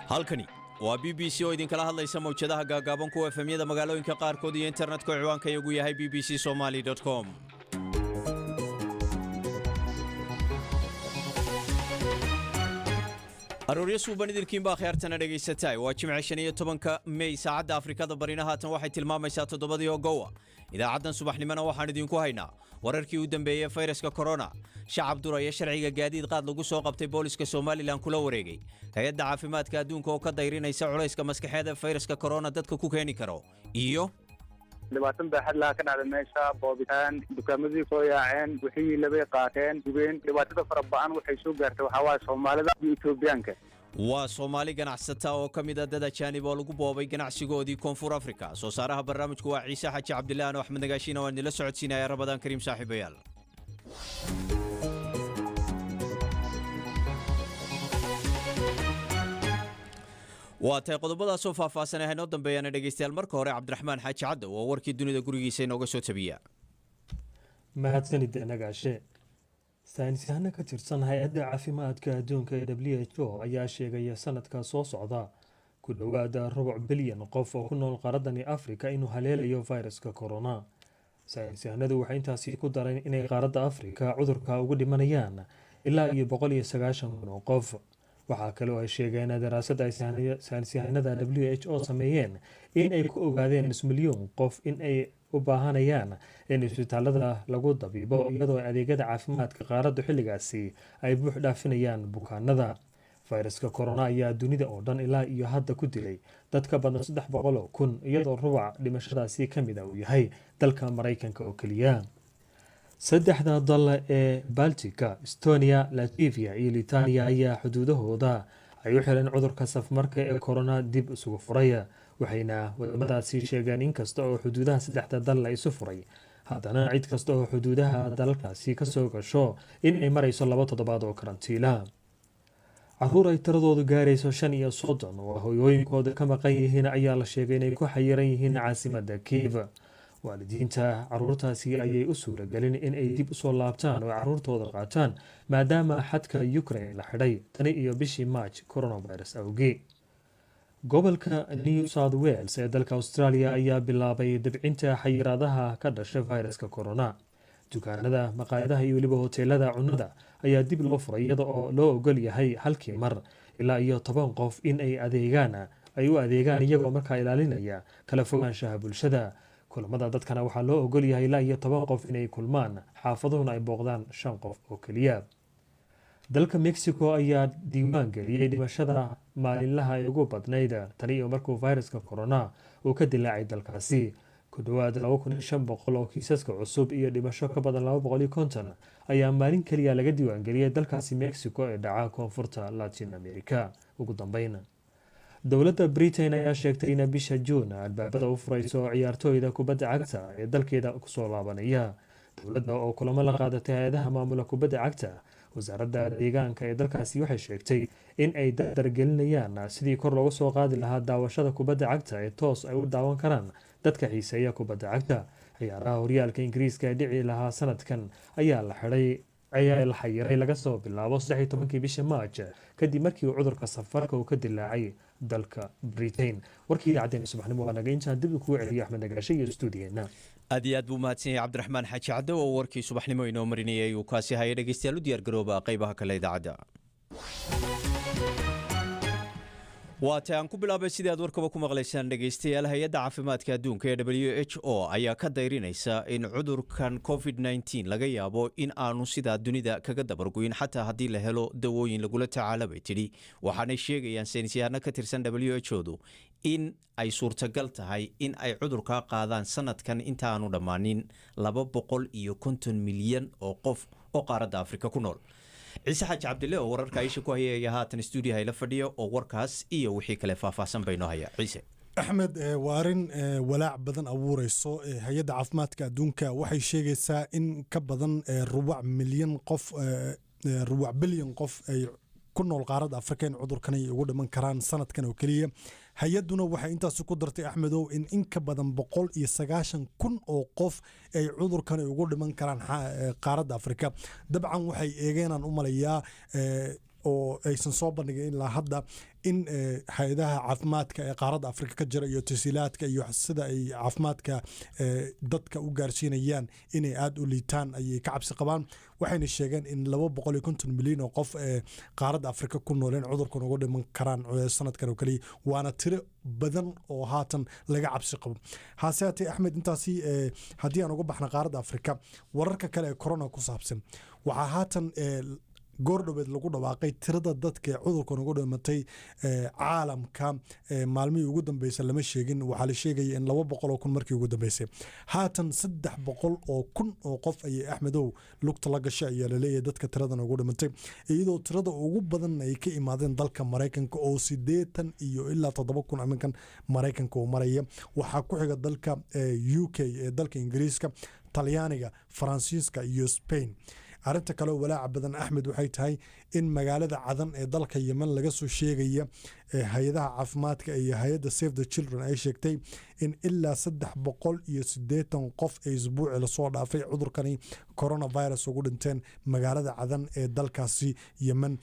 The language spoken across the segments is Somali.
halkani waa BBC oo idinkala hadlaysa mawjadaha gaagaaban kuwa FM-yada magaalooyinka qaarkood iyo internetka ciwaanka iyagu yahay bbcsomali.com. arooryo suuban idilkiin baa khiyaartana dhegaysatay waa jimce 15 May saacadda Afrikada Barina haatan waxay tilmaamaysaa 7 Gowa. idaacaddan subaxnimana waxaan idinku haynaa wararkii u dambeeyay fayraska corona. shacab duraya sharciga gaadiid qaad lagu soo qabtay booliska Somaliland kula wareegay. hay'adda caafimaadka adduunka oo ka dayrinaysa culayska maskaxeeda fayraska corona dadka ku keeni karo. iyo dhibaatan baa xad laha ka dhacday meesha boobitaan dukaamadii soo yaaceen wixii labay qaateen dubeen dhibaatada fara badan waxay soo gaartay waxa waa Soomaalida iyo Etoobiyaanka. waa Soomaali ganacsata oo ka mid ah dad ajaanib oo lagu boobay ganacsigoodii Koonfur Afrika. soo saaraha barnaamijku waa Ciise Xaji Cabdillah oo Axmed Nagaashin oo nila socodsiinaya Ramadaan Kariim saaxiibayaal. waa tay qodobadaas oo faahfaahsan ah inoo dambeeyana dhageystayaal marka hore Cabdiraxmaan Xaaji Cadde oo warkii dunida gurigiisa inooga soo tabiya. mahadsanid Nagaashe. saynisyahano ka tirsan hay-adda caafimaadka adduunka ee WHO ayaa sheegaya sanadka soo socda ku dhowaada 2 bilyan qof oo ku nool qaaradani Afrika inuu haleelayo fayraska corona. saynisyahanadu waxay intaasi ku dareen inay qaaradda Afrika cudurka ugu dhimanayaan ilaa iyo 190,000 qof. waxaa kale oo ay sheegeen daraasad ay saynisyahanada WHO sameeyeen in ay ku ogaadeen 1 milyan qof in ay u baahanayaan in isbitaalada lagu dabiibo iyadoo adeegyada caafimaadka qaaradda xilligaasi ay buux dhaafinayaan bukaanada. fayraska corona ayaa dunida oo dhan ilaa iyo hadda ku dilay dad ka badan 300,000 iyadoo rubac dhimashadaasi ka mid ah uu yahay dalka Mareykanka oo kaliya. saddexda dal ee Baltika, Estonia, Latvia iyo Lithuania ayaa xuduudahooda ay u xireen cudurka safmarka ee corona dib isugu furaya. waxayna wadamadaasi sheegeen in kasta oo xuduudaha saddexda dal la isu furay haddana cid kasta oo xuduudaha dalalkaasi ka soo gasho in ay marayso 2 toddobaad oo karantiila. caruur ay tiradoodu gaarayso 35 oo hooyooyinkooda ka maqan yihiin ayaa la sheegay inay ku xayiran yihiin caasimadda Kiev. waalidiinta caruurtaasi ayay u suuragelin in ay dib usoo laabtaan oo caruurtooda qaataan maadaama xadka Ukraine la xidhay tani iyo bishii March coronavirus awgeed. gobolka New South Wales ee dalka Australia ayaa bilaabay dabcinta xayiraadaha ka dhashay fayraska corona. dukaanada, maqaayadaha iyo weliba hoteelada cunnada ayaa dib loo furay iyada oo loo ogol yahay halkii mar ilaa iyo 10 qof in ay u adeegaan iyagoo markaa ilaalinaya kala fogaanshaha bulshada. kulamada dadkana waxaa loo ogol yahay ilaa iyo 10 qof inay kulmaan, xaafaduhuna ay booqdaan 5 qof oo keliya. dalka Mexico ayaa diiwaan geliyay dhimashada maalinlaha ay ugu badnayd tani iyo markuu fayraska corona uu ka dilaacay dalkaasi. ku dhowaad 2,500 oo kiisaska cusub iyo dhimasho ka badan 250 ayaa maalin kaliya laga diiwaan geliyay dalkaasi Mexico ee dhaca koonfurta Latin America. ugu dambeyn dowladda Britain ayaa sheegtay in bisha June albaabada u furayso ciyaartooyda kubadda cagta ee dalkeeda ku soo laabanaya. dowladda oo kulamo la qaadatay hay'adaha maamula kubadda cagta, wasaaradda deegaanka ee dalkaasi waxay sheegtay in ay dardargelinayaan sidii kor loogu soo qaadi lahaa daawashada kubadda cagta ee toos ay u daawan karaan dadka xiiseeya kubadda cagta. ciyaaraha horyaalka Ingiriiska ee dhici lahaa sanadkan ayaa la xayiray laga soo bilaabo 13 bishii March kadib markii uu cudurka safarka uu ka dilaacay dalka Britain. warkii idaacadda subaxnimo waa naga intaan dib ugu celiyo Axmed Nagaashe iyo stuudiyeena. aad iyo aad buu mahadsan yahay Cabdiraxmaan Xaaji Cadde oo warkii subaxnimo inoo marinayay uu kaasi hayay dhageystayaal u diyaar garooba qaybaha kale idaacadda. waata aan ku bilaabay sidii aad warkaba ku maqlaysaan dhageystayaal hay'adda caafimaadka adduunka ee WHO ayaa ka dayrinaysa in cudurkan COVID-19 laga yaabo in aanu sidaa dunida kaga dabargoyn xataa haddii la helo dawooyin lagula tacaalabay tidhi. waxaanay sheegayaan saynisyahano ka tirsan WHO-du in ay suurtagal tahay in ay cudurka qaadaan sanadkan intaanu dhammaanin 250 milyan oo qof oo qaaradda Afrika ku nool. Ciise Xaji Cabdillah oo wararka Aisha ku hayay haatan stuudiyaha la fadhiyo oo warkaas iyo wixii kale faahfaahsan bayno haya. Ciise axmed waarin walaac badan abuurayso hay'adda caafimaadka adduunka waxay sheegaysaa in ka badan 2 milyan qof 2 bilyan qof ay ku nool qaaradda Afrika in cudurkan ay ugu dhiman karaan sanadkan oo kaliya hay-aduna waxay intaasi ku dartay axmedow in ka badan 190,000 oo qof ay cudurkan ugu dhiman karaan qaaradda Afrika. dabcan waxay eegeenaan u malayaa oo aysan soo bandhigin ilaa hadda in hay'adaha caafimaadka ee qaaradda Afrika ka jira iyo tasiilaadka iyo sida ay caafimaadka dadka u gaarsiinayaan inay aad u liitaan ayay ka cabsi qabaan. waxayna sheegeen in 250 milyan oo qof qaaradda Afrika ku nool in cudurkan ugu dhiman karaan sanadkan oo kaliya, waana tiro badan oo haatan laga cabsi qabo. hase haatee Axmed, intaasi haddii aan uga baxna qaaradda Afrika, wararka kale ee corona ku saabsan waxaa haatan goordhoweed lagu dhawaaqay tirada dadka cudurkan ugu dhimatay caalamka maalmihii ugu dambeysay lama sheegin. waxaa la sheegaya in 200,000 markii ugu dambeysay. haatan 300,000 oo qof ayay Axmedow lugta la gashay ayaa laleeyahay dadka tiradan ugu dhimatay, iyadoo tirada ugu badan ay ka imaadeen dalka Maraykanka oo 80 iyo ilaa 7,000 aminkan Maraykanka oo maraya. waxaa ku xiga dalka UK ee dalka Ingiriiska, Talyaaniga, Faransiiska iyo Spain. arinta kale oo walaaca badan Axmed waxay tahay in magaalada Cadan ee dalka Yemen laga soo sheegaya hay'adaha caafimaadka iyo hay'adda Save the Children ay sheegtay in ilaa 380 qof ay isbuuci la soo dhaafay cudurkani coronavirus ugu dhinteen magaalada Cadan ee dalkaasi Yemen.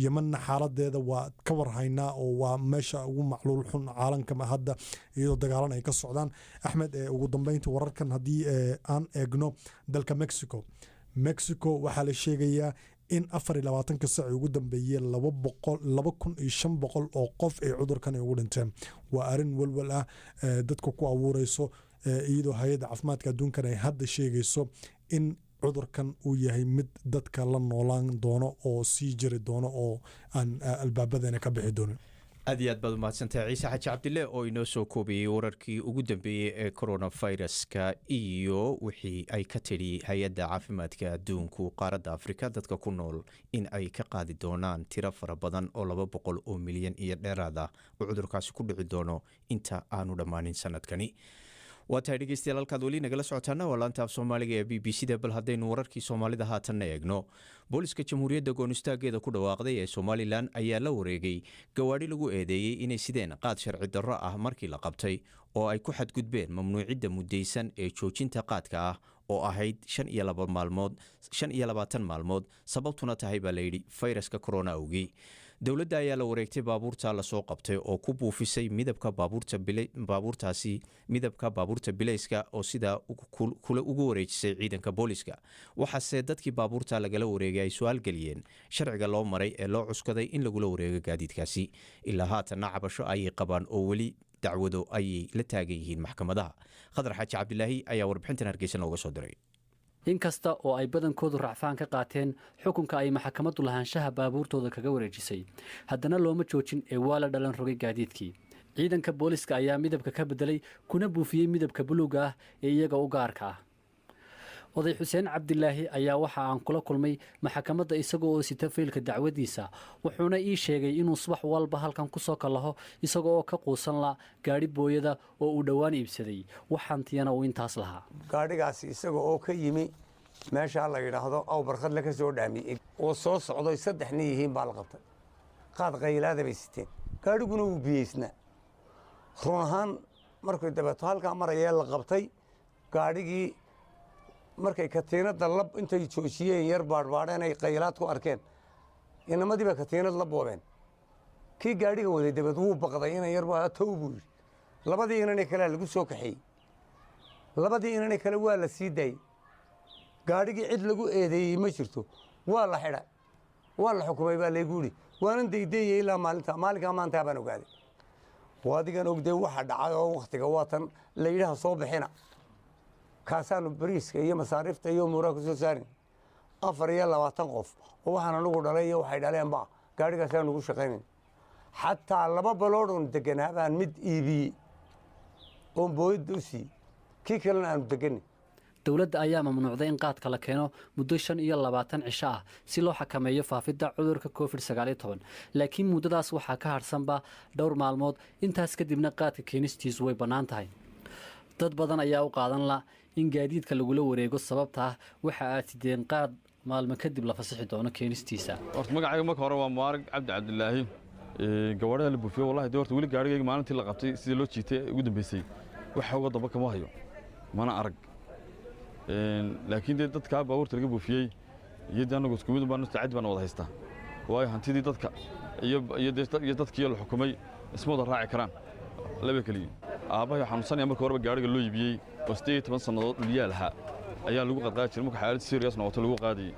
Yemenna xaaladeeda waa ka warhaynaa oo waa meesha ugu macluul xun caalamka hadda iyadoo dagaalan ay ka socdaan. Axmed, ugu dambeyntii wararkan haddii aan eegno dalka Mexico waxaa la sheegayaa in 24 saac ugu dambeeyay 2,500 oo qof ay cudurkan ugu dhinteen. waa arin walwal ah dadka ku abuurayso, iyadoo hay'adda caafimaadka adduunkan ay hadda sheegayso in cudurkan uu yahay mid dadka la noolaan doono oo sii jiri doono oo aan albaabadana ka bixi doonin. aad iyo aad baad umahadsantahay ciise xaji cabdille oo inoo soo koobiyey wararkii ugu dambeeyey ee coronaviruska iyo wixii ay ka tidhi hay-adda caafimaadka adduunku qaaradda Afrika dadka ku nool in ay ka qaadi doonaan tiro fara badan oo 200 oo milyan iyo dheeraad ah oo cudurkaasi ku dhici doono inta aanu dhammaanin sanadkani. waa tahay dhegeystayaal, halkaad weli nagala socotaana waa laanta af soomaaliga ee BBC-da. bal haddaynu wararkii soomaalida haatanna eegno, booliska jamhuuriyadda goonistaageeda ku dhawaaqday ee Somalilan ayaa la wareegay gawaadhi lagu eedeeyey inay sideen qaad sharci darro ah markii la qabtay oo ay ku xadgudbeen mamnuucidda mudaysan ee joojinta qaadka ah oo ahayd 25 maalmood, sababtuna tahay baa layidhi fayraska corona awgii. dowladda ayaa la wareegtay baabuurta lasoo qabtay oo ku buufisay midabka baabuurta bilayska oo sidaa kula ugu wareejisay ciidanka booliska. waxaase dadkii baabuurta lagala wareegay ay su-aal geliyeen sharciga loo maray ee loo cuskaday in lagula wareego gaadiidkaasi. ilaa haatanna cabasho ayay qabaan oo weli dacwado ayay la taagan yihiin maxkamadaha. khadar xaaji cabdilaahi ayaa warbixintan Hargeysa nooga soo diray. inkasta oo ay badankoodu racfaan ka qaateen xukunka ay maxkamaddu lahaanshaha baabuurtooda kaga wareejisay, haddana looma joojin ee waa la dhalan rogay gaadiidkii. ciidanka booliska ayaa midabka ka bedelay kuna buufiyey midabka buluuga ah ee iyaga u gaarka ah. oday xuseen cabdilaahi ayaa waxa aan kula kulmay maxkamadda isagoo oo sita faylka dacwadiisa, wuxuuna ii sheegay inuu subax walba halkan ku soo kalaho isagoo oo ka quusan la gaadhi booyada oo uu dhowaan iibsaday, waxaantiyana uu intaas lahaa. gaadhigaasi isaga oo ka yimi meeshaa la yidhaahdo aw barkhadle ka soo dhaamiyey oo soo socday 3 nin yihiin baa la qabtay. qaad qaylaada bay siteen, gaadhiguna wuu biyeysnaa. run ahaan markay dabeeto halkaa marayee la qabtay gaadhigii, markay katiinada lab intay joojiyeen yar baadhbaadheen ay qaylaad ku arkeen, inamadii baa katiinad la boobeen. kii gaadhiga waday dabeed wuu baqday inan yar baa tow buu yidhi. labadii inanay kalea lagu soo kaxeeyey, labadii inanay kale waa la sii daayey. gaadhigii cid lagu eedeeyey ma jirto, waa la xidhay, waa la xukumay baa laygu yidhi. waanan daydeeyey ilaa maalinkaa maantaa baan ogaaday. adigan ogdee waxa dhacay oo wakhtiga waatan la yidhaha soo bixina, kaasaanu bariiska iyo masaariifta iyo umuuraha ku soo saarin. 24 qof oo waxaan anugu dhalay iyo waxay dhaleenba gaadhigaasaan ugu shaqaynayn. xataa 2 baloodhoon deganaa baan mid iibiyey oon booyadda u siiyey, kii kalena aanu deganin. dowladda ayaa mamnuucday in qaadka la keeno muddo 25 cisho ah si loo xakameeyo faafidda cudurka COVID-19, laakiin muddadaas waxaa ka harsanba dhowr maalmood. intaas kadibna qaadka keenistiisu way bannaan tahay. dad badan ayaa u qaadan la in gaadiidka lagula wareego sababta ah waxa aad sideen qaad maalmo kadib la fasaxi doono keenistiisa. magacayga marka hore waa Mubarak Cabdi Cabdilaahi, gawaadhada la buufiyo wallahi doorta weli gaarigayga maalintii la qabtay sidii loo jiitay ugu dambeysay waxa uga daba kama hayo mana arag laakiin dadka baabuurta laga buufiyey iyo anagu isku mid baan taacid baan wada haystaa waayo hantidii dadka iyo dadkii la xukumay isma wada raaci karaan laba kaliya aabahay xanuunsanaya markii horeba gaariga loo iibiyey oo 18 sannadood dhaliyaal ahaa ayaa lagu qadqaadi jiray marka xaalad serious noqoto lagu qaadiyay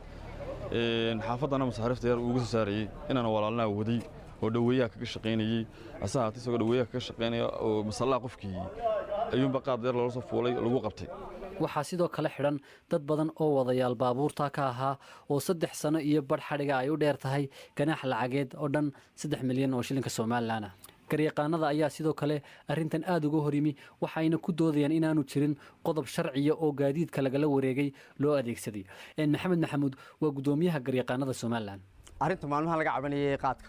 xaafadana masaariifta yar ugu soo saarayay inaan walaalnaa waday oo dhaweeyaha kaga shaqeynayay asaha isagoo dhaweeyaha kaga shaqeynaya oo masallaa qofkii ayuunba qaad yar loo soo fuulay lagu qabtay waxaa sidoo kale xidhan dad badan oo wadayaal baabuurta ka ahaa oo 3 sano iyo badh xadhiga ay u dheer tahay ganaax lacageed oo dhan 3 milyan oo shilinka Soomaaliland ah garyaqaanada ayaa sidoo kale arrintan aad uga horimi waxayna ku doodayaan inaanu jirin qodob sharciya oo gaadiidka lagala wareegay loo adeegsaday maxamed maxamuud waa gudoomiyaha garyaqaanada Soomaaliland arrinta maalmaha laga cabanayay qaadka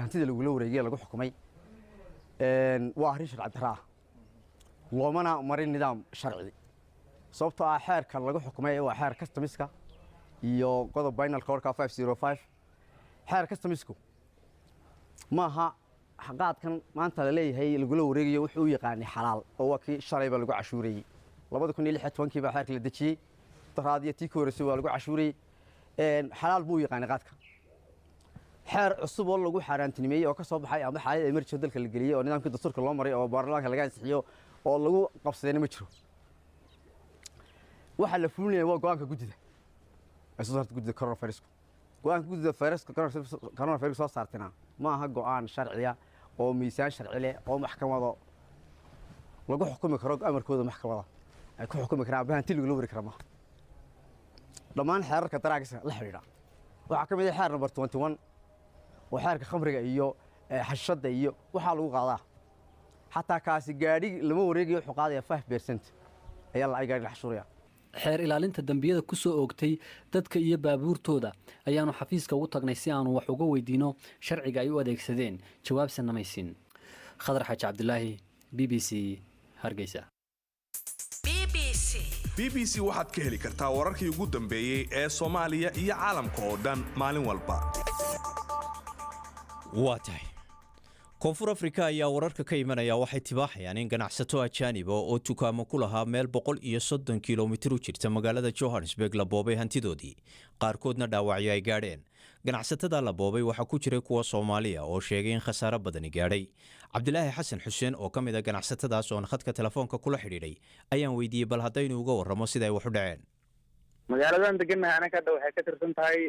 hantida lagula wareegay lagu xukumay waa arrin sharci darro ah loomana marin nidaam sharci sababtoo ah xeerkan lagu xukumay waa xeer customiska iyo qodob binal code 505 xeer customisku maaha qaadkan maanta la leeyahay lagula wareegayo wuxuu u yaqaanay xalaal oo waa kii shalayba lagu cashuurayay 2016 baa xeerka la dejiyay daraadiya tii ka horeysay waa lagu cashuurayay xalaal buu yaqaanay qaadka xeer cusub oo lagu xaaraantinimeeyay oo ka soo baxay ama xaalad emergency dalka la geliyay oo nidaamkii dastuurka loo maray oo baarlamaanka laga ansixiyo oo lagu qabsadayna ma jiro waxa la fulinaya waa go'aanka gudida ay soo saartay gudida coronavirus go'aanka gudida coronavirus soo saartayna ma aha go'aan sharciya oo miisaan sharci leh oo maxkamado lagu xukumi karo amarkooda maxkamada ay ku xukumi karaan baahanti lagu wari karo ma dhammaan xeerarka daraagiska la xiriira waxa ka mid ah xeer number 21 oo xeerka khamriga iyo xashada iyo waxa lagu qaadaa xataa kaasi gaadhi lama wareegayo wuxuu qaadaya 5% ayaa la ay gaadhi xashuriya xeer ilaalinta dambiyada ku soo oogtay dadka iyo baabuurtooda ayaanu xafiiska ugu tagnay si aanu wax uga weydiino sharciga ay u adeegsadeen jawaabsan namaysin khadar xaaji cabdilaahi BBC Hargeysa BBC waxaad ka heli kartaa wararkii ugu dambeeyay ee Soomaaliya iyo caalamka oo dhan maalin walba waatahay koonfur afrika ayaa wararka ka imanaya waxay tibaaxayaan in ganacsato ajaaniba oo dukaamo ku lahaa meel 130 kilomitir u jirta magaalada Johannesburg la boobay hantidoodii qaarkoodna dhaawacyo ay gaadheen ganacsatada la boobay waxaa ku jiray kuwa Soomaaliya oo sheegay in khasaare badani gaadhay Cabdilaahi Xasan Xuseen oo ka mid ah ganacsatadaas oo khadka telefoonka kula xidhiidhay ayaan weydiiyay bal haddaynu uga warramo sida ay wax u dhaceen magaaladan degannahay anaga hadda waxay ka tirsan tahay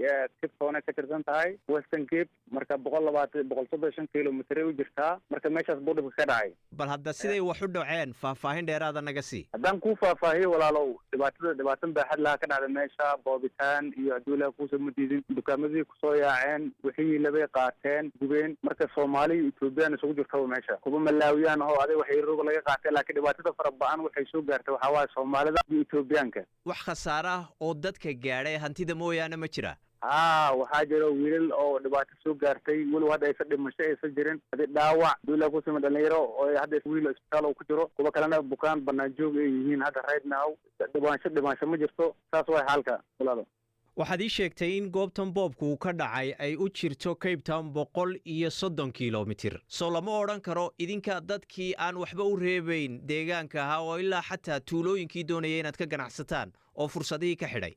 Cape Town ka tirsan tahay Western Cape marka 130 kilomitir u jirtaa marka meeshaas buu dhib ka dhacay bal hadda siday wax u dhaceen faahfaahin dheeraad naga sii haddaan ku faahfaahiyo walaalow dhibaatan baaxad laha ka dhacday meesha boobitaan iyo aduulaha ku soo mudidin dukaamadii ku soo yaaceen wixii labay qaateen gubeen marka Soomaaliya iyo Itoobiya isugu jirtaa meesha kuba malaawiyaan oo aday waxay roog laga qaatay laakiin dhibaatada farabadan waxay soo gaartay waxa waa Soomaalida iyo Itoobiyaanka wax khasaare oo dadka gaadhay hantida mooyaane ma jira waxaa jira wiilal oo dhibaato soo gaartay wali hadda aysan dhimasho aysan jirin hadii dhaawac duula ku samay dhalinyaro oo hadda wiil isbitaal ku jiro kuwa kalena bukaan banaan joog ay yihiin hadda right now dhibaansho ma jirto saas way xaalka walaalo waxaad ii sheegtay in goobtan boobku ka dhacay ay u jirto Cape Town 130 kilomitir soo lama odhan karo idinka dadkii aan waxba u reebayn deegaanka ahaa oo ilaa xataa tuulooyinkii doonayay inaad ka ganacsataan oo fursadihii ka xidhay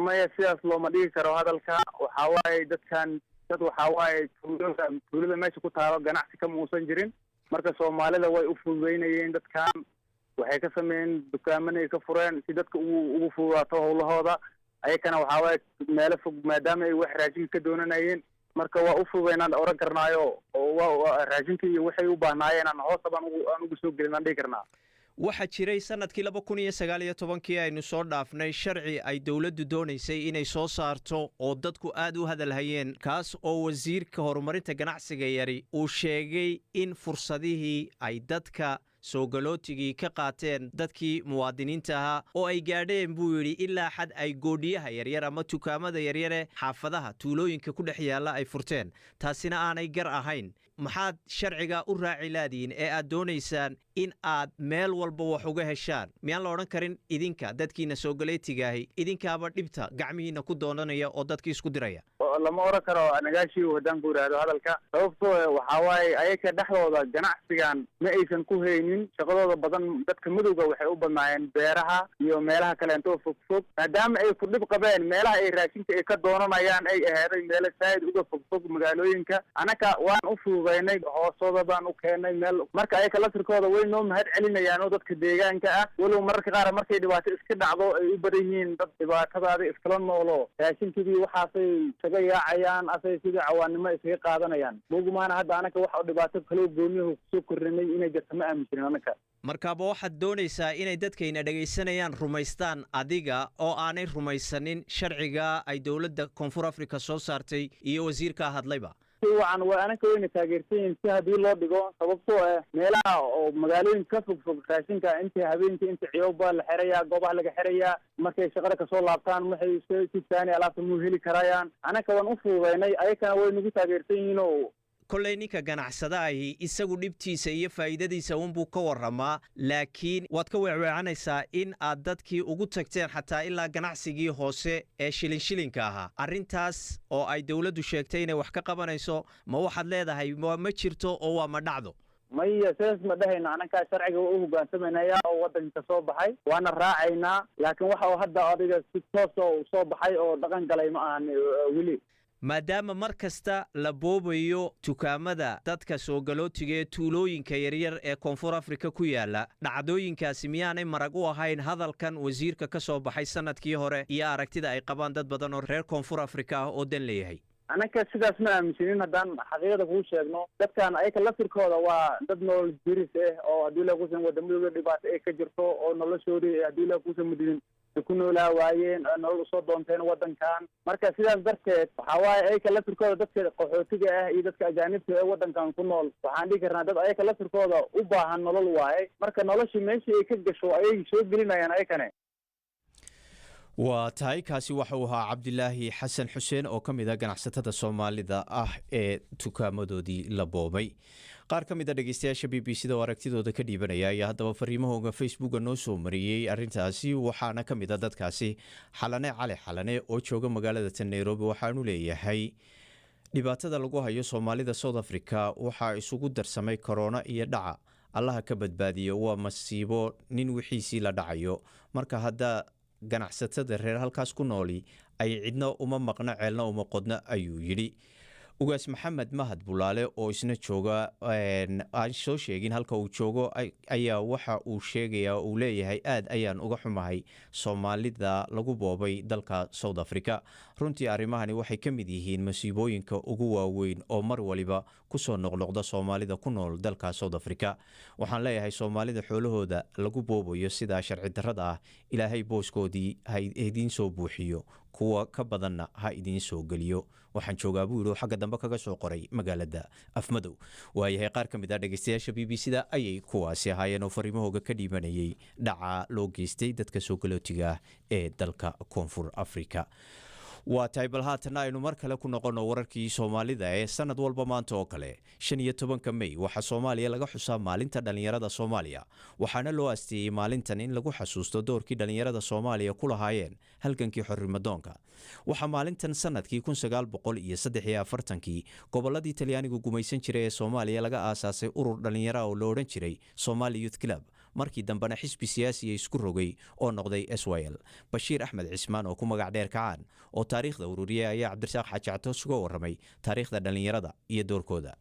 maya sidaas looma dhigi karo hadalka waxaa waaye dadkan dad waxaa waaye tuulada meesha ku taalo ganacsi kama uusan jirin marka Soomaalida way u fududeynayeen dadkan waxay ka sameeyeen dukaamanay ka fureen si dadka ugu fududaato howlahooda ayakana waxaa waaye meelo fog maadaama ay wax raashin ka doonanayeen marka waa u fududeynaan oran karnaayo oo raashinka iyo waxay u baahnaayeen aan hoos aan ugu soo gelin aan dhigi karnaa waxaa jiray sanadkii 2019 aynu soo dhaafnay sharci ay dawladdu doonaysay inay soo saarto oo dadku aad u hadalhayeen kaas oo wasiirka horumarinta ganacsiga yari uu sheegay in fursadihii ay dadka soo galootigii ka qaateen dadkii muwaadiniinta ahaa oo ay gaadheen buu yidhi ilaa xad ay goodhiyaha yaryar ama dukaamada yaryare xaafadaha tuulooyinka ku dhex yaalla ay furteen taasina aanay gar ahayn maxaad sharciga u raaci laadiin ee aad doonaysaan in aad meel walba wax uga heshaan miyaan la odhan karin idinka dadkiina soogaleetigaahi idinkaaba dhibta gacmihiina ku doonanaya oo dadkii isku diraya lama oran karo nagaashii haddaan ku yidhaahdo hadalka sababtoo waxaa waaye ayaka dhexdooda ganacsigan ma aysan ku haynin shaqadooda badan dadka madowga waxay u badnaayeen beeraha iyo meelaha kaleento fogfog maadaama ay ku dhib qabeen meelaha ay raashinka ay ka doonanayaan ay aheeday meelo saa'id uga fogfog magaalooyinka anaka waan u fududaynay hoosooda baan u keennay meel marka ayaka lasirkooda way noo mahad celinayaan oo dadka deegaanka ah walow mararka qaar markay dhibaato iska dhacdo ay u badan yihiin dad dhibaatadaada iskala noolo raashinkidii waxaasay isaga yaacayaan asay sidii cawaannimo isaga qaadanayaan mogumaana hadda anaka waxa dhibaato kaloo gooniyahu kusoo korrinay inay jirta ma aaminsanin anaka markaaba waxaad doonaysaa inay dadkayna dhegaysanayaan rumaystaan adiga oo aanay rumaysanin sharciga ay dowladda koonfur afrika soo saartay iyo wasiirkaa hadlayba wacan waa anaka wayna taageersan yihiin si haddii loo dhigo sababtoo ah meelaha oo magaalooyinka ka fogfog raashinka inta habeenkii inta ciyooba la xirayaa goobaha laga xirayaa markay shaqada kasoo laabtaan waxay si taani alaabta muu heli karayaan anaka waan u fududaynay ayakana way nagu taageersan yihiin oo kolley ninka ganacsadahi isagu dhibtiisa iyo faa'iidadiisa unbuu ka warramaa laakiin waad ka weecweecanaysaa in aad dadkii ugu tagteen xataa ilaa ganacsigii hoose ee shilinka ahaa arrintaas oo ay dowladdu sheegtay inay wax ka qabanayso ma waxaad leedahay ma jirto oo waa ma dhacdo maya sidaas ma dhahayna anankaa sharciga waa u hogaansamaynayaa oo waddanka soo baxay waana raacaynaa laakiin waxa hadda adiga si toosa u soo baxay oo dhaqan galay ma ahan weli maadaama mar kasta la boobayo dukaamada dadka soogalootiga ee tuulooyinka yaryar ee koonfur afrika ku yaala dhacdooyinkaasi miyaanay marag u ahayn hadalkan wasiirka ka soo baxay sanadkii hore iyo aragtida ay qabaan dad badan oo reer koonfur afrika ah oo dan leeyahay anaka sidaas ma aaminsanin haddaan xaqiiqada kuu sheegno dadkan ayaka lafirkooda waa dad nolol jiris ah oo haddii la kuusan wadamadooda dhibaato ay ka jirto oo noloshoodii haddii la kuusan mudlin ku noolaa waayeen nolol usoo doonteen waddankan marka sidaas darteed waxaa waaye ayaka lafirkooda dadka qaxootiga ah iyo dadka ajaanibta ee waddankan ku nool waxaan dhihi karnaa dad ayaka lafirkooda u baahan nolol waaye marka noloshii meeshii ay ka gasho ayay soo gelinayaan ayakane waa tahay kaasi waxa uu ahaa cabdilaahi xasan xuseen oo ka mid a ganacsatada soomaalida ah ee dukaamadoodii la boobay qaar ka mid a dhegeystayaasha b b c da oo aragtidooda ka dhiibanaya ayaa haddaba fariimahooga facebooka noo soo mariyey arrintaasi waxaana ka mid a dadkaasi xalane cali xalane oo jooga magaalada tan nairobi waxaanu leeyahay dhibaatada lagu hayo soomaalida south africa waxaa isugu darsamay korona iyo dhaca allaha ka badbaadiyo waa masiibo nin wixiisii la dhacayo marka hadda ganacsatada reer halkaas ku nooli ay cidna uma maqno ceelna uma qodno ayuu yidhi ugaas maxamed mahad bulaale oo isna jooga aan soo sheegin halka uu joogo ayaa waxa uu sheegayaa uu leeyahay aad ayaan uga xumahay soomaalida lagu boobay dalka south africa runtii arrimahani waxay ka mid yihiin masiibooyinka ugu waaweyn oo mar waliba kusoo noqnoqda soomaalida ku nool dalka south africa waxaan leeyahay soomaalida xoolahooda lagu boobayo sidaa sharci darrada ah ilaahay booskoodii ha idiin soo buuxiyo kuwa ka badanna ha idiin soo geliyo waxaan joogaa buu yidhi xagga dambe kaga soo qoray magaalada afmadow waayahay qaar ka mid ah dhegeystayaasha b b c da ayay kuwaasi ahaayeen oo fariimahooga ka dhiibanayay dhaca loo geystay dadka soo galootiga ah ee dalka koonfur afrika waa tahay bal haatanna aynu mar kale ku noqonno wararkii soomaalida ee sanad walba maanta oo kale 15 May waxaa Soomaaliya laga xusaa maalinta dhalinyarada Soomaaliya waxaana loo asteeyay maalintan in lagu xasuusto doorkii dhalinyarada Soomaaliya ku lahaayeen halgankii xorrimadoonka waxaa maalintan sanadkii 1943 goboladii Talyaanigu gumaysan jiray ee Soomaaliya laga aasaasay urur dhalinyaro oo la oran jiray Somali Youth Club markii dambena xisbi siyaasi isku rogay oo noqday SYL Bashiir Axmed Cismaan oo ku magac dheer kacaan oo taariikhda ururiye ayaa Cabdirasaaq Xaaji Catoos uga warramay taariikhda dhalinyarada iyo doorkooda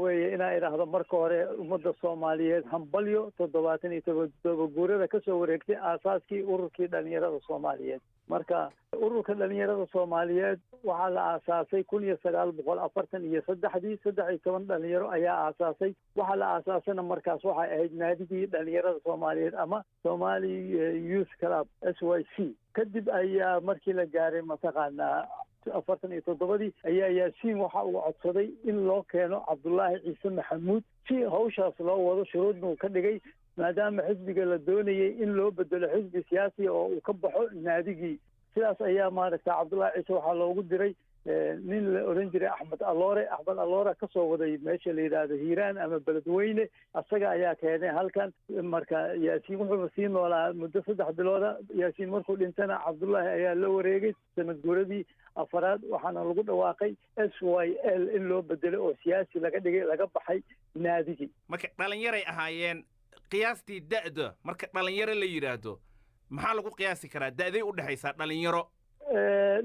weeye inaan idhaahdo marka hore ummadda Soomaaliyeed hambalyo 77 guurada ka soo wareegtay aasaaskii ururkii dhalinyarada Soomaaliyeed marka ururka dhalinyarada Soomaaliyeed waxaa la aasaasay 1943 dhalinyaro ayaa aasaasay waxaa la aasaasana markaas waxay ahayd naadigii dhalinyarada Soomaaliyeed ama Somali Youth Club SYC kadib ayaa markii la gaaray mataqaanaa 47 ayaa yaasiin waxa uu codsaday in loo keeno Cabdullaahi Ciise Maxamuud si hawshaas loo wado shuruudna uu ka dhigay maadaama xisbiga la doonayay in loo bedelo xisbi siyaasi oo uu ka baxo naadigii sidaas ayaa maaragtay Cabdullaahi Ciise waxaa loogu diray nin la oran jiray axmed aloore kasoo waday meesha la yidhaahdo hiiraan ama beledweyne asaga ayaa keenay halkan marka yaasiin wuxuuba sii noolaa muddo 3 bilooda yaasiin markuu dhintana cabdullaahi ayaa la wareegay sanad guuradii afaraad waxaana lagu dhawaaqay SYL in loo bedelay oo siyaasi laga dhigay laga baxay naadigii marka dhalinyaray ahaayeen qiyaastii da'da marka dhalinyaro la yiraahdo maxaa lagu qiyaasi karaa da'day u dhaxaysa dhalinyaro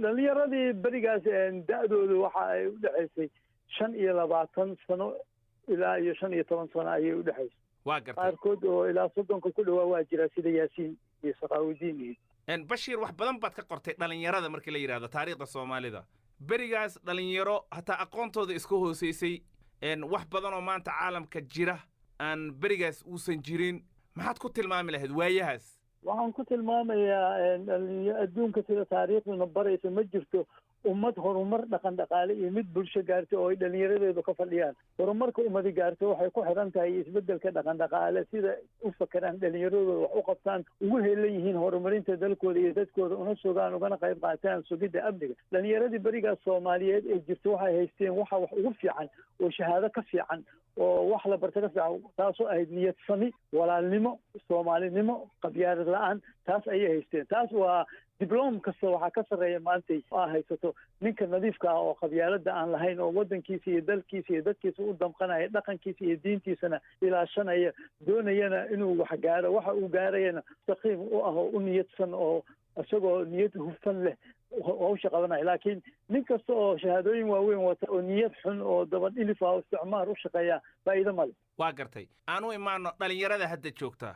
dhalinyaradii berigaas da'doodu waxa ay u dhaxaysay 25 sano ilaa iyo 15 sano ayay u dhaxaysay waa gartay qaarkood oo ilaa 30 ku dhawaa waa jira sida yaasiin iyo saqaawdiin bashiir wax badan baad ka qortay dhalinyarada markii la yiraahdo taariikhda Soomaalida berigaas dhalinyaro hatta aqoontooda isku hooseysay wax badan oo maanta caalamka jira aan berigaas uusan jirin maxaad ku tilmaami lahayd waayahaas waxaan ku tilmaamayaa adduunka sida taariikhduna baraysa ma jirto ummad horumar dhaqan dhaqaale iyo mid bulsho gaartay oo ay dhalinyaradeedu ka fadhiyaan horumarka ummadi gaartay waxay ku xiran tahay isbeddelka dhaqan dhaqaale sida u fakaraan dhalinyaradooda wax u qabtaan ugu heelan yihiin horumarinta dalkooda iyo dadkooda una sugaan ugana qayb qaataan sugidda amniga dhalinyaradii berigaas Soomaaliyeed ee jirta waxay haysteen waxa wax ugu fiican oo shahaado ka fiican oo wax la barta ka fiican taasoo ahayd niyad sami walaalnimo Soomaalinimo qabyaalad la'aan taas ayay haysteen taas waa diblom kasta waxaa ka sarreeya maanta haysato ninka nadiifka ah oo qabyaalada aan lahayn oo wadankiisa iyo dalkiisa iyo dadkiisa u damqanaya dhaqankiisa iyo diintiisana ilaashanaya doonayana inuu wax gaaro waxa uu gaarayana saqiim u ah oo u niyadsan oo isagoo niyad hufan leh hawsha qabanaya laakiin nin kasta oo shahaadooyin waaweyn wata oo niyad xun oo dabadhilif ah oo isticmaar u shaqeeya faa'iido male waa gartay aanu imaano dhalinyarada hadda joogta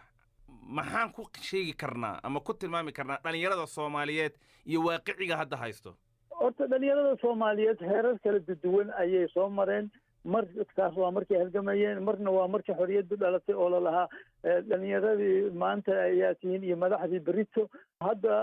maxaan ku sheegi karnaa ama ku tilmaami karnaa dhalinyarada Soomaaliyeed iyo waaqiciga hadda haysto horta dhalinyarada Soomaaliyeed heerar kala duwan ayay soo mareen markaas waa markay halgamayeen marna waa markii xorriyadu dhalatay oo la lahaa dhalinyaradii maanta ayaa tihiin iyo madaxdii berito hadda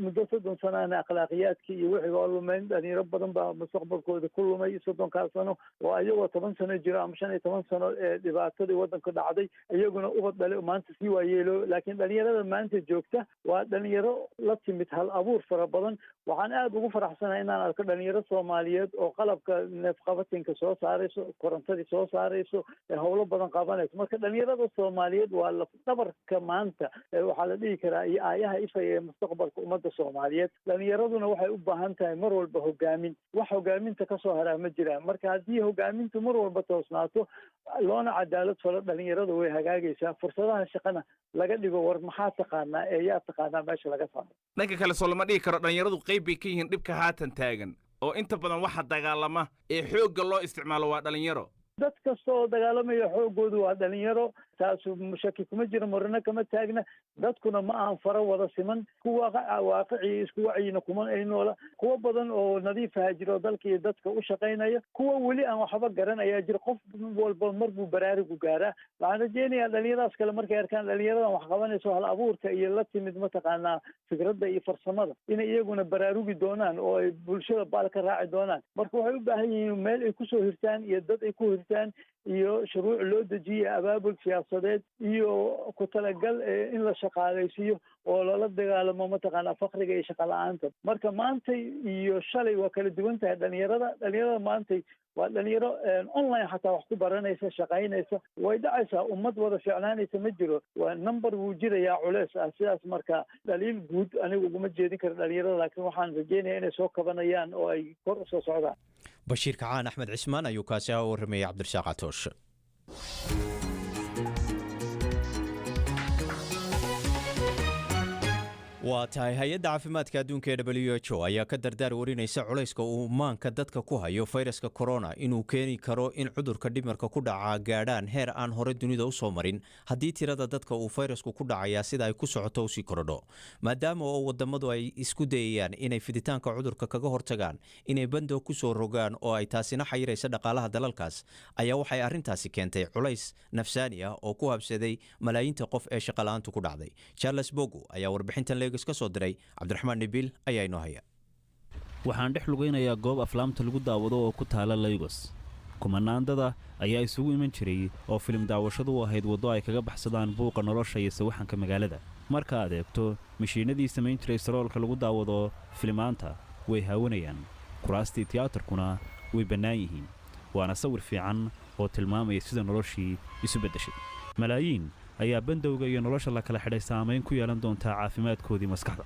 muddo 30 sanaana akhlaaqiyaadkii iyo wixii oo lumeen dhalinyaro badan baa mustaqbalkooda ku lumay 30 sano oo ayagoo 10 sano jira ama 15 sano ee dhibaatadii wadanka dhacday iyaguna ubad dhalay maanta sii waayeelo laakiin dhalinyarada maanta joogta waa dhalinyaro la timid hal abuur fara badan waxaan aad ugu faraxsanahay inaan arko dhalinyaro Soomaaliyeed oo qalabka neefqabatinka soo saarayso korontadii soo saarayso howlo badan qabanayso marka dhalinyarada Soomaaliyeed waa la dhabarka maanta waxaa la dhihi karaa iyo aayaha ifaya mustaqbalka ummadda Soomaaliyeed dhalinyaraduna waxay u baahan tahay mar walba hogaamin wax hogaaminta ka soo haraa ma jiraan marka haddii hogaamintu mar walba toosnaato loona cadaalad falo dhalinyaradu way hagaagaysaa fursadaha shaqana laga dhigo war maxaa taqaanaa ee yaa taqaanaa meesha laga saaro dhanka kale soo lama dhihi karo dhalinyaradu qayb bay ka yihiin dhibka haatan taagan oo inta badan waxa dagaalama ee xoogga loo isticmaalo waa dhalinyaro dad kasta oo dagaalamaya xoogoodu waa dhalinyaro taasu mushaki kuma jiro marna kama taagna dadkuna ma aan fara wada siman kuwa waaqicii isku wacyiina kuma ay noola kuwa badan oo nadiif ah jiro dalka iyo dadka u shaqaynaya kuwa weli aan waxba garanaya jir qof walba mar buu baraarigu gaaraa waxaan rajeynayaa dhalinyaradaas kale markay arkaan dhalinyaradan wax qabanayso hal abuurka iyo la timid mataqaanaa fikradda iyo farsamada inay iyaguna baraarugi doonaan oo ay bulshada baal ka raaci doonaan marka waxay u baahan yihiin meel ay kusoo hirtaan iyo dad ay ku hirtaan iyo shuruuc loo dejiyo abaabul siyaasadeed iyo ku talagal in la shaqaalaysiiyo oo lala dagaalamo mataqaanaa faqriga iyo shaqa la'aanta marka maanta iyo shalay waa kala duwan tahay dhalinyarada maanta waa dhalinyaro online xataa wax ku baranaysa shaqaynaysa way dhacaysaa ummad wada ficnaanaysa ma jiro waa number wuu jirayaa culeys ah sidaas marka dhaliil guud anigu uguma jeedin karo dhalinyarada laakiin waxaan rajeynayaa inay soo kabanayaan oo ay kor u soo socdaan bashiir kacaan axmed cismaan ayuu kaasi u warramayay cabdirasaaq catoosh waa tahay hay-adda caafimaadka adduunka ee WHO ayaa ka dardaar warinaysa culayska uu maanka dadka ku hayo fayraska corona inuu keeni karo in cudurka dhimarka ku dhaca gaadhaan heer aan hore dunida u soo marin haddii tirada dadka uu fayrasku ku dhacayaa sida ay ku socoto usii korodho maadaama oo wadamadu ay isku dayayaan inay fiditaanka cudurka kaga hortagaan inay bando ku soo rogaan oo ay taasina xayiraysa dhaqaalaha dalalkaas ayaa waxay arrintaasi keentay culays nafsaani ah oo ku habsaday malaayiinta qof ee shaqala'aantu ku dhacday Charles Bogo ayaa warbixintan ka soo diray cabdiraxmaan nibil ayaa inoo haya waxaan dhex lugaynayaa goob aflaamta lagu daawado oo ku taala Lagos kumanaandada ayaa isugu iman jiray oo filim daawashadu u ahayd waddo ay kaga baxsadaan buuqa nolosha iyo sawaxanka magaalada marka aad eegto mashiinadii samayn jiray saroolka lagu daawado filimaanta way haawanayaan kuraastii tiyaatarkuna way bannaan yihiin waana sawir fiican oo tilmaamaya sida noloshii isu beddeshay malaayiin ayaa bandowga iyo nolosha la kala xidhay saamayn ku yeelan doontaa caafimaadkoodii maskaxda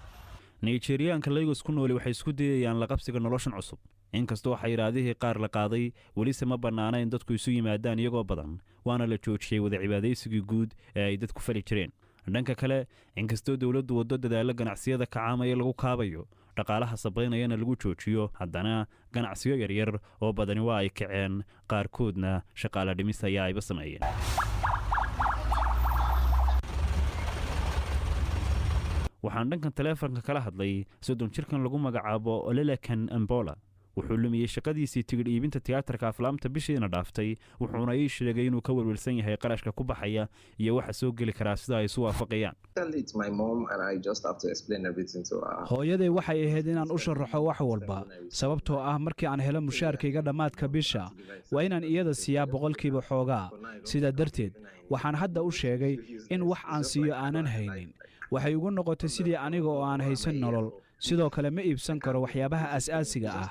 nigeriyaanka Lagos ku nooli waxay isku dayayaan la qabsiga noloshan cusub inkastoo xayiraadihii qaar la qaaday welise ma bannaana in dadku isu yimaadaan iyagoo badan waana la joojiyey wada cibaadaysigii guud ee ay dadku fali jireen dhanka kale inkastoo dawladdu waddo dadaalo ganacsiyada kacaamaya lagu kaabayo dhaqaalaha sabaynayana lagu joojiyo haddana ganacsiyo yaryar oo badani waa ay kaceen qaarkoodna shaqaale dhimis ayaa ayba sameeyeen waxaan dhankan taleefanka kala hadlay soddon jirkan lagu magacaabo Olelekan Ambola wuxuu lumiyey shaqadiisii tigidh iibinta tiyaatarka aflaamta bishiina dhaaftay wuxuuna ii sheegay inuu ka welwelsan yahay qarashka ku baxaya iyo waxa soo geli karaa sida ay isu waafaqayaan hooyaday waxay ahayd inaan u sharaxo wax walba sababtoo ah markii aan helo mushaarkayga dhammaadka bisha waa inaan iyada siiyaa boqolkiiba xoogaa sidaa darteed waxaan hadda u sheegay in wax aan siiyo aanan haynin waxay ugu noqotay sidii aniga oo aan haysan nolol sidoo kale ma iibsan karo waxyaabaha asaasiga ah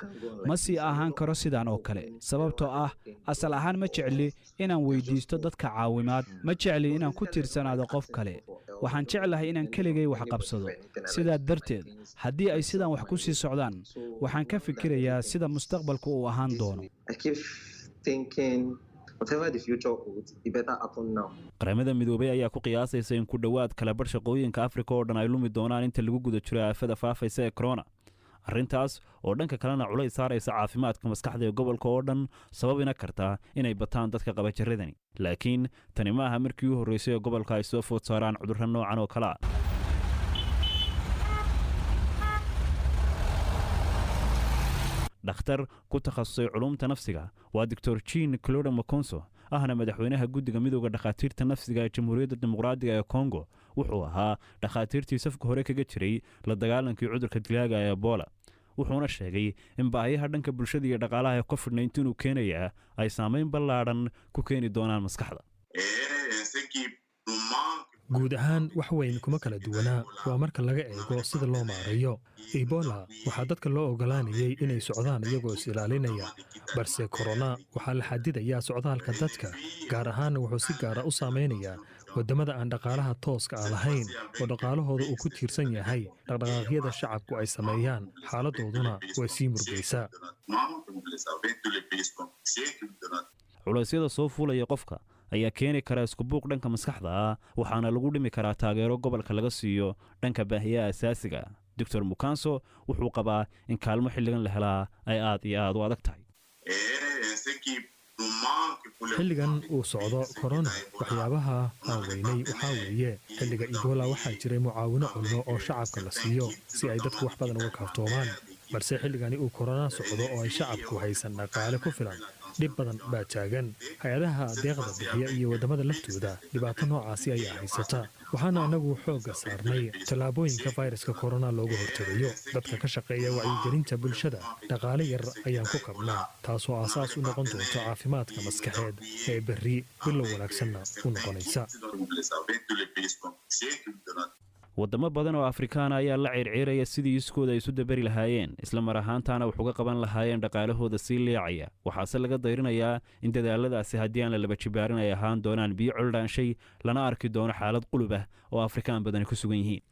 ma sii ahaan karo sidaan oo kale sababtoo ah asal ahaan ma jecli inaan weydiisto dadka caawimaad ma jecli inaan ku tiirsanaado qof kale waxaan jeclahay inaan keligay wax qabsado sidaa darteed haddii ay sidaan wax ku sii socdaan waxaan ka fikirayaa sida mustaqbalku uu ahaan doono qaramada midoobay ayaa ku qiyaasaysa in ku dhowaad kala bar shaqooyinka Afrika oo dhan ay lumi doonaan inta lagu guda jiro aafada faafaysa ee corona arrintaas oo dhanka kalena culays saaraysa caafimaadka maskaxda ee gobolka oo dhan sababina karta inay bataan dadka qaba jirradani laakiin tani ma aha markii u horreysay ee gobolka ay soo food saaraan cudurro noocan oo kale ah dhakhtar ku takhasusay culumta nafsiga waa Dr. Jean Claude Makonso ahna madaxweynaha guddiga midowga dhakhaatiirta nafsiga ee Jamhuuriyadda Dimuqraadiga ee Congo wuxuu ahaa dhakhaatiirtii safka hore kaga jiray la dagaalankii cudurka dilaaga ee Ebola wuxuuna sheegay in baahiyaha dhanka bulshada iyo dhaqaalaha ee COVID-19 uu keenaya ay saameyn ballaaran ku keeni doonaan maskaxda guud ahaan wax weyn kuma kala duwanaa waa marka laga eego sida loo maareeyo ebola waxaa dadka loo ogolaanayay inay socdaan iyagoo is ilaalinaya balse korona waxaa la xadidayaa socdaalka dadka gaar ahaanna wuxuu si gaara u saameynayaa waddamada aan dhaqaalaha tooska ah lahayn oo dhaqaalahooda uu ku tiirsan yahay dhaqdhaqaaqyada shacabku ay sameeyaan xaaladooduna way sii murgaysaa culaysyada soo fuulaya qofka ayaa keeni kara isku buuq dhanka maskaxda ah waxaana lagu dhimi karaa taageero gobolka laga siiyo dhanka baahiyaha asaasiga Dr. Mukanso wuxuu qabaa in kaalmo xilligan la helaa ay aad iyo aad u adag tahay xilligan uu socdo corona waxyaabaha aaweynay waxaa weeye xilliga ebola waxaa jiray mucaawino culmo oo shacabka la siiyo si ay dadku wax badan uga kaaftoomaan balse xilligani uu corona socdo oo ay shacabku haysan dhaqaale ku filan dhib badan baa taagan hay-adaha deeqda bixiya iyo waddamada laftooda dhibaato noocaasi ayaa haysata waxaana annagu xoogga saarnay tallaabooyinka fayraska corona looga hortegayo dadka ka shaqeeya wacyigelinta bulshada dhaqaale yar ayaan ku kabnaa taasoo aasaas u noqon doonto caafimaadka maskaxeed ee berri bilow wanaagsanna u noqonaysa waddamo badan oo Afrikaan ayaa la circiiraya sidii iskooda ay isu dabari lahaayeen isla mar ahaantaana wax uga qaban lahaayeen dhaqaalahooda sii leecaya waxaase laga dayrinayaa in dadaaladaasi haddii aan la laba jibaarin ay ahaan doonaan biyo coldhaanshay lana arki doono xaalad qulub ah oo Afrikaan badani ku sugan yihiin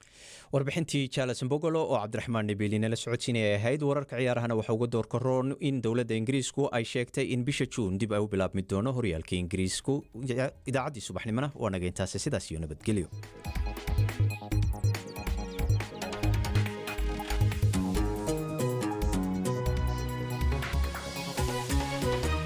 warbixintii Charles Mbogolo oo Cabdiraxmaan Nabiilina la socodsiinayay ahayd wararka ciyaarahana waxa uga door karoon in dawladda Ingiriisku ay sheegtay in bisha June dib ay u bilaabmi doono horyaalka Ingiriisku idaacaddii subaxnimona waa naga intaas sidaas iyo nabadgelyo